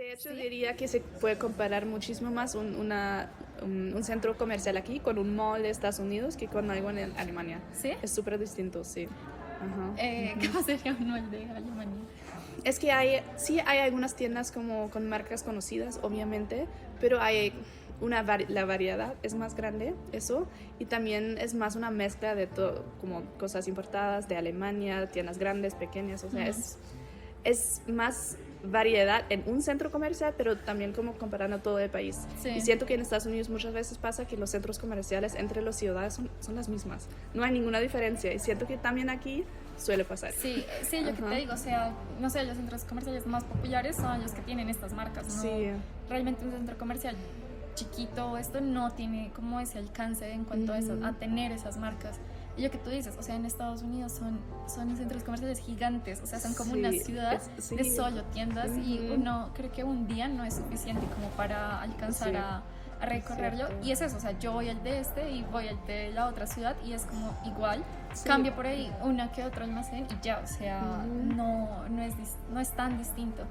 De hecho, diría que se puede comparar muchísimo más un centro comercial aquí con un mall de Estados Unidos que con algo en Alemania. ¿Sí? Es súper distinto, sí. Ajá. ¿Cómo sería un mall de Alemania? Es que sí hay algunas tiendas como con marcas conocidas, obviamente, pero hay la variedad es más grande, eso, y también es más una mezcla de todo, como cosas importadas de Alemania, tiendas grandes, pequeñas, o sea, es más variedad en un centro comercial, pero también como comparando todo el país. Sí. Y siento que en Estados Unidos muchas veces pasa que los centros comerciales entre las ciudades son las mismas. No hay ninguna diferencia y siento que también aquí suele pasar. Sí, yo que te digo, o sea, no sé, los centros comerciales más populares son los que tienen estas marcas, ¿no? Sí. Realmente un centro comercial chiquito, esto no tiene como ese alcance en cuanto a, eso, a tener esas marcas. Y lo que tú dices, o sea, en Estados Unidos son centros comerciales gigantes, o sea, son como una ciudad de solo tiendas y uno cree que un día no es suficiente como para alcanzar a recorrerlo. Y es eso, o sea, yo voy al de este y voy al de la otra ciudad y es como igual, cambio por ahí una que otro almacén y ya, o sea, no es tan distinto.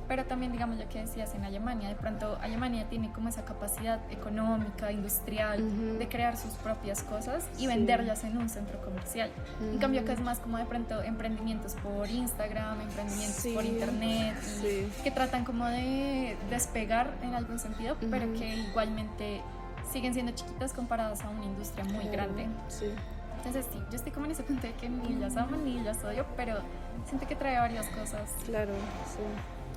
Pero también, digamos, lo que decías en Alemania, de pronto Alemania tiene como esa capacidad económica, industrial, de crear sus propias cosas y venderlas en un centro comercial. En cambio acá es más como de pronto emprendimientos por Instagram, emprendimientos por internet, que tratan como de despegar en algún sentido, pero que igualmente siguen siendo chiquitas comparadas a una industria muy grande. Entonces sí, yo estoy como en ese punto de que ni las amo ni las odio, pero siento que trae varias cosas. Claro, sí.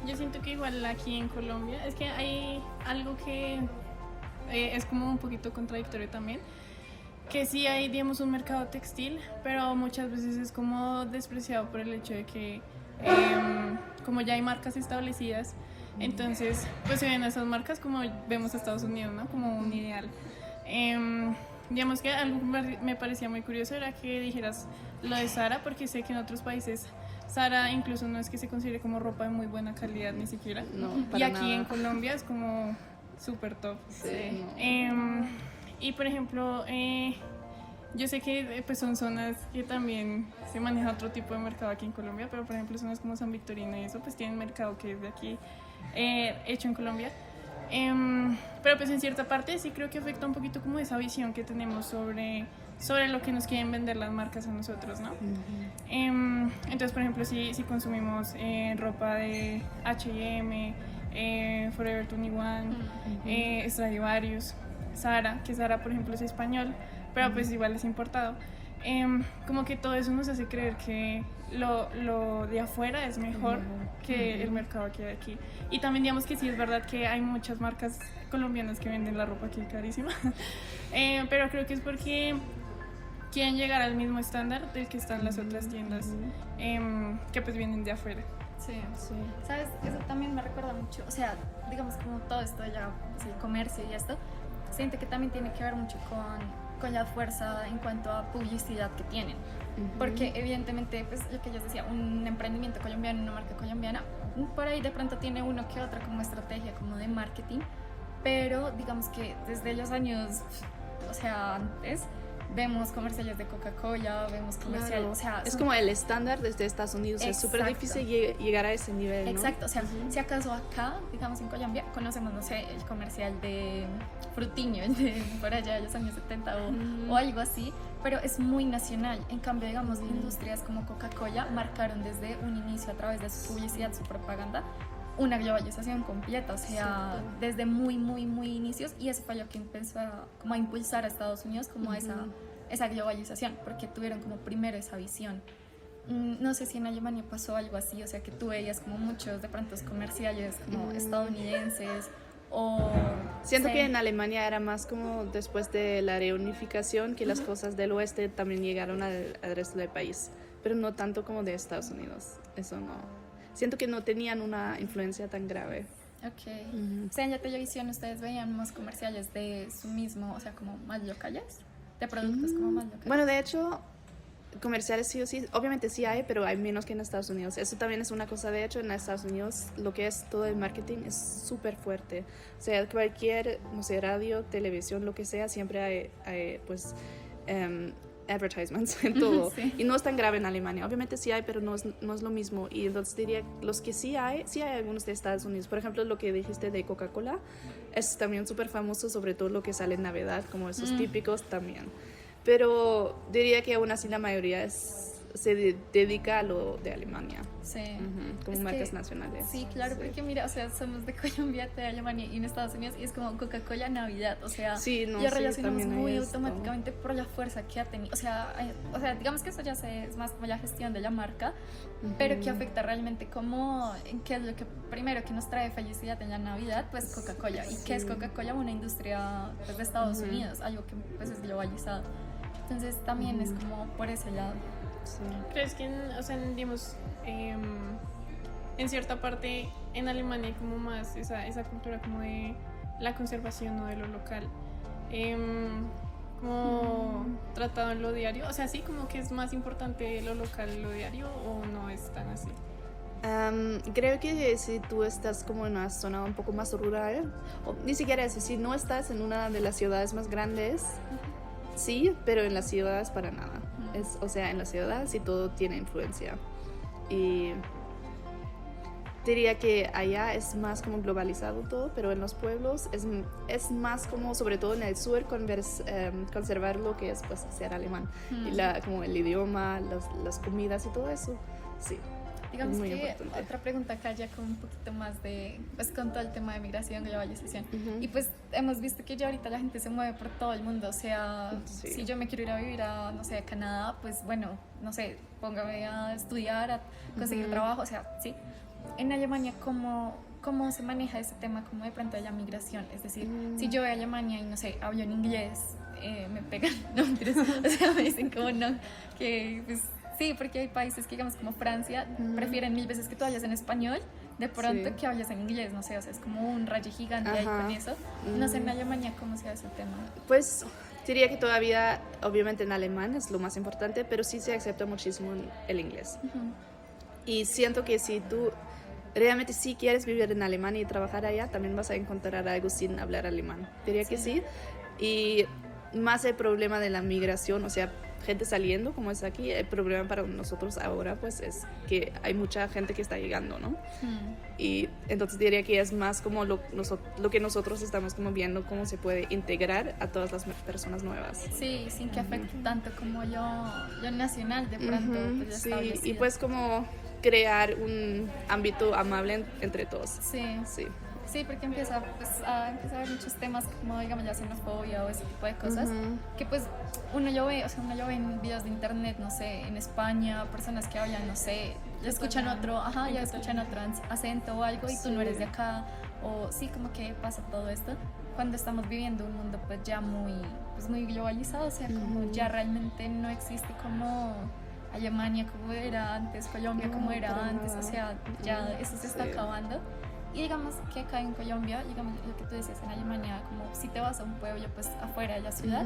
Yo siento que igual aquí en Colombia es que hay algo que es como un poquito contradictorio también, que sí hay, digamos, un mercado textil, pero muchas veces es como despreciado por el hecho de que como ya hay marcas establecidas, entonces pues se ven esas marcas como vemos a Estados Unidos, ¿no? Como un ideal. Digamos que algo me parecía muy curioso era que dijeras lo de Zara, porque sé que en otros países Zara incluso no es que se considere como ropa de muy buena calidad ni siquiera. No, y aquí nada. en Colombia es como súper top. Sí. Y por ejemplo, yo sé que pues, son zonas que también se maneja otro tipo de mercado aquí en Colombia, pero por ejemplo zonas como San Victorino y eso pues tienen mercado que es de aquí, hecho en Colombia. Pero pues en cierta parte sí creo que afecta un poquito como esa visión que tenemos sobre lo que nos quieren vender las marcas a nosotros, ¿no? Entonces, por ejemplo, si consumimos ropa de H&M, Forever 21, Stradivarius, Zara, que Zara, por ejemplo, es español, pero pues igual es importado. Como que todo eso nos hace creer que lo de afuera es mejor que el mercado que hay aquí. Y también digamos que sí es verdad que hay muchas marcas colombianas que venden la ropa aquí carísima, pero creo que es porque quieren llegar al mismo estándar del que están las otras tiendas que pues vienen de afuera. Sí. ¿Sabes? Eso también me recuerda mucho, o sea, digamos como todo esto ya, pues, el comercio y esto, siento que también tiene que ver mucho con la fuerza en cuanto a publicidad que tienen. Porque evidentemente, pues lo que yo decía, un emprendimiento colombiano, una marca colombiana, por ahí de pronto tiene uno que otra como estrategia como de marketing, pero digamos que desde los años, o sea, antes, vemos comerciales de Coca-Cola, vemos comerciales, Claro. o sea... Es como el estándar desde Estados Unidos, es súper difícil llegar a ese nivel, ¿no? Exacto, o sea, si acaso acá, digamos en Colombia, conocemos, no sé, el comercial de Frutiño, el de por allá de los años 70 o algo así, pero es muy nacional. En cambio, digamos, industrias como Coca-Cola marcaron desde un inicio a través de su publicidad, su propaganda, una globalización completa, o sea, desde muy inicios, y eso fue lo que empezó como a impulsar a Estados Unidos como a esa globalización, porque tuvieron como primero esa visión. No sé si en Alemania pasó algo así, o sea, que tú veías como muchos de pronto comerciales como estadounidenses o... Siento que en Alemania era más como después de la reunificación que las cosas del oeste también llegaron al resto del país, pero no tanto como de Estados Unidos, eso no. Siento que no tenían una influencia tan grave. Ok. O sea, en la televisión ustedes veían más comerciales de su mismo, o sea, como más locales, de productos como más locales. Bueno, de hecho, comerciales sí o sí, obviamente sí hay, pero hay menos que en Estados Unidos. Eso también es una cosa, de hecho, en Estados Unidos lo que es todo el marketing es súper fuerte. O sea, cualquier, no sé, radio, televisión, lo que sea, siempre hay pues... advertisements en todo. Sí. Y no es tan grave en Alemania. Obviamente sí hay, pero no es lo mismo. Y entonces diría, los que sí hay algunos de Estados Unidos. Por ejemplo, lo que dijiste de Coca-Cola es también súper famoso, sobre todo lo que sale en Navidad, como esos típicos también. Pero diría que aún así la mayoría se dedica a lo de Alemania. Sí. Como Es marcas que, nacionales. Sí, claro, porque mira, o sea, somos de Colombia, de Alemania y en Estados Unidos y es como Coca-Cola Navidad, o sea, Sí, no, ya sí, relacionamos también hay muy esto. automáticamente por la fuerza que ha tenido, o sea, digamos que eso ya es más como la gestión de la marca, pero que afecta realmente como, qué es lo que primero que nos trae felicidad en la Navidad, pues Coca-Cola. ¿Y qué es Coca-Cola? Una industria pues, de Estados Unidos, algo que pues es globalizado. Entonces también es como por ese lado. Sí. ¿Crees que, o sea, digamos, en cierta parte en Alemania hay como más esa cultura como de la conservación o de lo local? Como tratado en lo diario, o sea, sí, como que es más importante lo local, lo diario, o no es tan así. Creo que si tú estás como en una zona un poco más rural, o ni siquiera eso, si no estás en una de las ciudades más grandes, sí, pero en las ciudades para nada. O sea, en las ciudades sí todo tiene influencia. Y diría que allá es más como globalizado todo, pero en los pueblos es más como, sobre todo en el sur, conservar lo que es pues ser alemán. Y como el idioma, las comidas y todo eso, sí. Digamos muy que importante. otra pregunta acá ya con un poquito más de, pues con todo el tema de migración, globalización. Y pues hemos visto que ya ahorita la gente se mueve por todo el mundo, o sea, Sí. si yo me quiero ir a vivir a, no sé, a Canadá, pues bueno, no sé, póngame a estudiar, a conseguir trabajo, o sea, sí. En Alemania, ¿cómo se maneja ese tema como de pronto de la migración? Es decir, si yo voy a Alemania y no sé, hablo en inglés, me pegan, no mentiras, o sea, me dicen como no, que pues sí, porque hay países que digamos como Francia prefieren 1000 veces que tú hables en español de pronto Sí. que hables en inglés, no sé, o sea, es como un rayo gigante ahí Ajá. con eso. No sé en Alemania cómo se hace el tema. Pues diría que todavía, obviamente en alemán es lo más importante, pero sí se acepta muchísimo el inglés. Y siento que si tú realmente sí quieres vivir en Alemania y trabajar allá, también vas a encontrar algo sin hablar alemán. Diría que sí. Y más el problema de la migración, o sea, gente saliendo como es aquí, el problema para nosotros ahora pues es que hay mucha gente que está llegando, ¿no? Y entonces diría que es más como lo que nosotros estamos como viendo, cómo se puede integrar a todas las personas nuevas. Sí, sin que afecte tanto como lo nacional de pronto. Pues, ya Sí, y establecido. pues como crear un ámbito amable entre todos. Sí. Sí. Sí, porque empieza a haber muchos temas como, digamos, la xenofobia o ese tipo de cosas, que pues uno lo ve, o sea, uno lo ve en videos de internet, no sé, en España, personas que hablan, no sé, ya escuchan otro acento o algo y tú no eres de acá, o sí, como que pasa todo esto, cuando estamos viviendo un mundo pues ya muy globalizado, o sea, como ya realmente no existe como Alemania como era antes, Colombia como era para antes, nada. o sea, ya eso se está acabando. Y digamos que acá en Colombia, digamos lo que tú decías en Alemania, como si te vas a un pueblo pues afuera de la ciudad,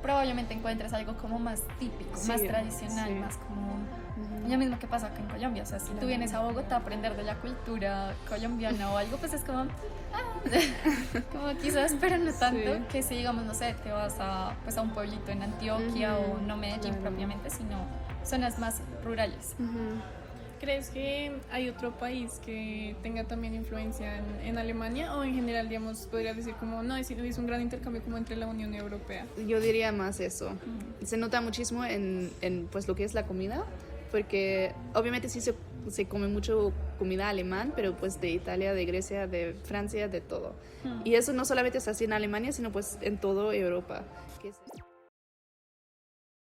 probablemente encuentres algo como más típico, Sí, más tradicional, sí. más como lo mismo que pasa acá en Colombia. O sea, si tú vienes a Bogotá a aprender de la cultura colombiana o algo, pues es como, como quizás, pero no tanto, Sí. que si digamos, no sé, te vas a un pueblito en Antioquia o no Medellín propiamente, sino zonas más rurales. ¿Crees que hay otro país que tenga también influencia en Alemania, o en general, digamos, podrías decir como, no, es un gran intercambio como entre la Unión Europea? Yo diría más eso. Se nota muchísimo en pues lo que es la comida, porque obviamente sí se come mucho comida alemán, pero pues de Italia, de Grecia, de Francia, de todo. Y eso no solamente es así en Alemania, sino pues en toda Europa. Que es